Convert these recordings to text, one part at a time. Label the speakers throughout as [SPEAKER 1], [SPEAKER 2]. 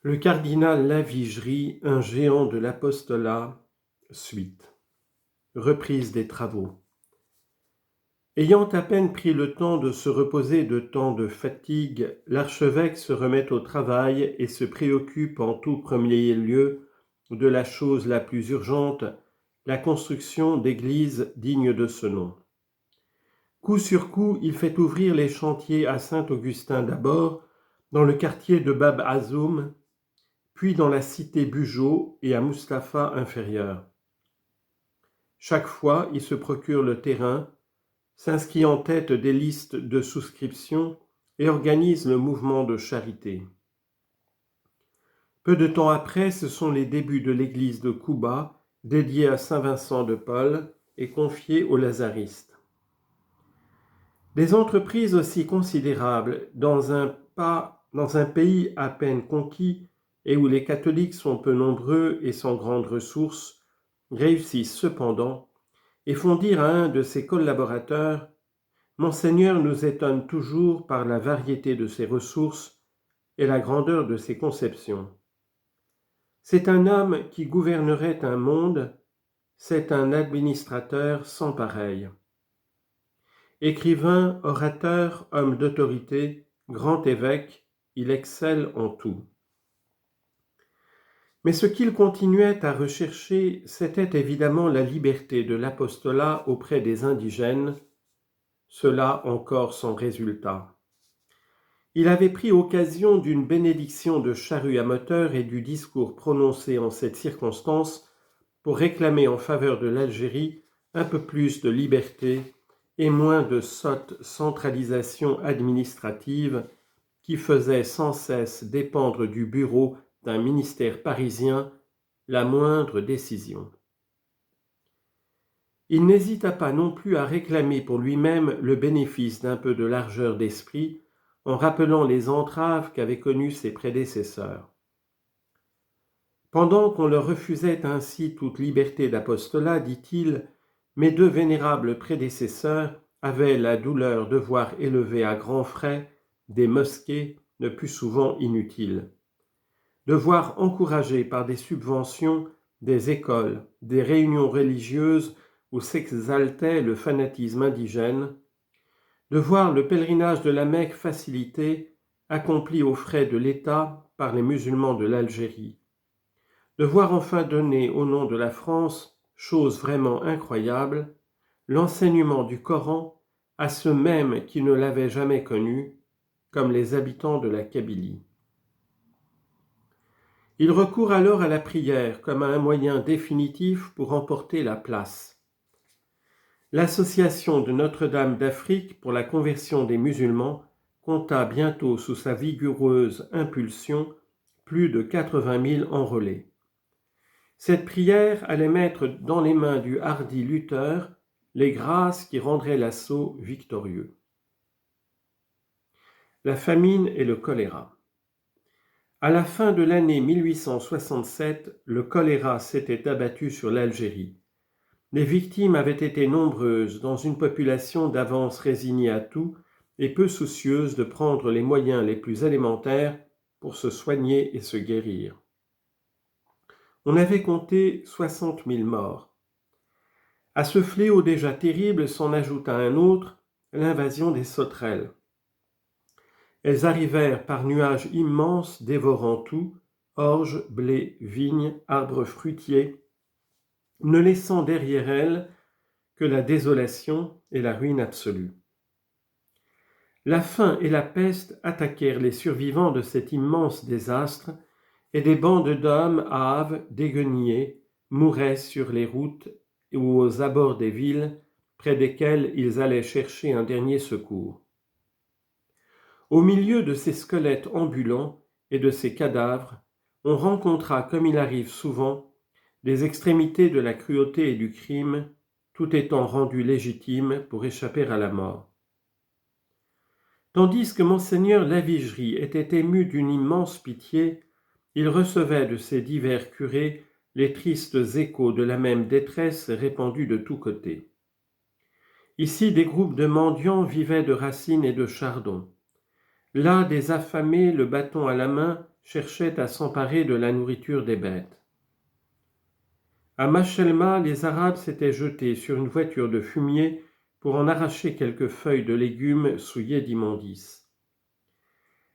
[SPEAKER 1] Le cardinal Lavigerie, un géant de l'apostolat, suite. Reprise des travaux. Ayant à peine pris le temps de se reposer de tant de fatigue, l'archevêque se remet au travail et se préoccupe en tout premier lieu de la chose la plus urgente, la construction d'églises dignes de ce nom. Coup sur coup, il fait ouvrir les chantiers à Saint-Augustin d'abord, dans le quartier de Bab Azoum, puis dans la cité Bugeaud et à Mustapha inférieur. Chaque fois, il se procure le terrain, s'inscrit en tête des listes de souscription et organise le mouvement de charité. Peu de temps après, ce sont les débuts de l'église de Cuba, dédiée à Saint Vincent de Paul et confiée aux lazaristes. Des entreprises aussi considérables dans un pays à peine conquis et où les catholiques sont peu nombreux et sans grandes ressources, réussissent cependant et font dire à un de ses collaborateurs « Monseigneur nous étonne toujours par la variété de ses ressources et la grandeur de ses conceptions. C'est un homme qui gouvernerait un monde, c'est un administrateur sans pareil. » Écrivain, orateur, homme d'autorité, grand évêque, il excelle en tout. Mais ce qu'il continuait à rechercher, c'était évidemment la liberté de l'apostolat auprès des indigènes, cela encore sans résultat. Il avait pris occasion d'une bénédiction de charrue à moteur et du discours prononcé en cette circonstance pour réclamer en faveur de l'Algérie un peu plus de liberté et moins de sotte centralisation administrative qui faisait sans cesse dépendre du bureau d'un ministère parisien la moindre décision. Il n'hésita pas non plus à réclamer pour lui-même le bénéfice d'un peu de largeur d'esprit en rappelant les entraves qu'avaient connues ses prédécesseurs. Pendant qu'on leur refusait ainsi toute liberté d'apostolat, dit-il, mes deux vénérables prédécesseurs avaient la douleur de voir élever à grands frais des mosquées le plus souvent inutiles, de voir encourager par des subventions des écoles, des réunions religieuses où s'exaltait le fanatisme indigène, de voir le pèlerinage de la Mecque facilité, accompli aux frais de l'État par les musulmans de l'Algérie, de voir enfin donner au nom de la France, chose vraiment incroyable, l'enseignement du Coran à ceux mêmes qui ne l'avaient jamais connu, comme les habitants de la Kabylie. Il recourt alors à la prière comme à un moyen définitif pour emporter la place. L'Association de Notre-Dame d'Afrique pour la conversion des musulmans compta bientôt sous sa vigoureuse impulsion plus de 80 000 enrôlés. Cette prière allait mettre dans les mains du hardi Luther les grâces qui rendraient l'assaut victorieux. La famine et le choléra. À la fin de l'année 1867, le choléra s'était abattu sur l'Algérie. Les victimes avaient été nombreuses dans une population d'avance résignée à tout et peu soucieuse de prendre les moyens les plus élémentaires pour se soigner et se guérir. On avait compté 60 000 morts. À ce fléau déjà terrible s'en ajouta un autre, l'invasion des sauterelles. Elles arrivèrent par nuages immenses dévorant tout, orge, blé, vignes, arbres fruitiers, ne laissant derrière elles que la désolation et la ruine absolue. La faim et la peste attaquèrent les survivants de cet immense désastre, et des bandes d'hommes hâves, déguenillés, mouraient sur les routes ou aux abords des villes, près desquelles ils allaient chercher un dernier secours. Au milieu de ces squelettes ambulants et de ces cadavres, on rencontra, comme il arrive souvent, les extrémités de la cruauté et du crime, tout étant rendu légitime pour échapper à la mort. Tandis que monseigneur Lavigerie était ému d'une immense pitié, il recevait de ses divers curés les tristes échos de la même détresse répandue de tous côtés. Ici, des groupes de mendiants vivaient de racines et de chardons. Là, des affamés, le bâton à la main, cherchaient à s'emparer de la nourriture des bêtes. À Machelma, les Arabes s'étaient jetés sur une voiture de fumier pour en arracher quelques feuilles de légumes souillées d'immondices.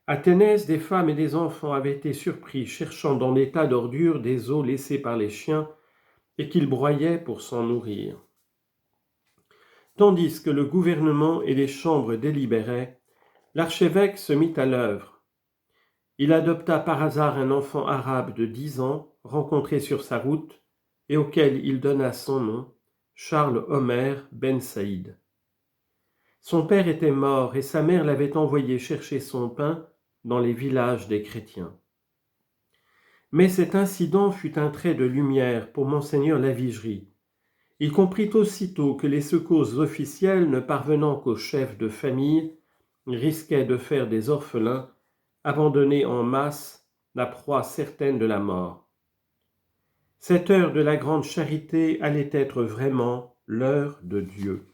[SPEAKER 1] À Ténès, des femmes et des enfants avaient été surpris cherchant dans des tas d'ordures des os laissés par les chiens et qu'ils broyaient pour s'en nourrir. Tandis que le gouvernement et les chambres délibéraient, l'archevêque se mit à l'œuvre. Il adopta par hasard un enfant arabe de 10 ans, rencontré sur sa route, et auquel il donna son nom, Charles Omer Ben Saïd. Son père était mort et sa mère l'avait envoyé chercher son pain dans les villages des chrétiens. Mais cet incident fut un trait de lumière pour monseigneur Lavigerie. Il comprit aussitôt que les secours officiels ne parvenant qu'aux chefs de famille risquaient de faire des orphelins, abandonnés en masse, la proie certaine de la mort. Cette heure de la grande charité allait être vraiment l'heure de Dieu.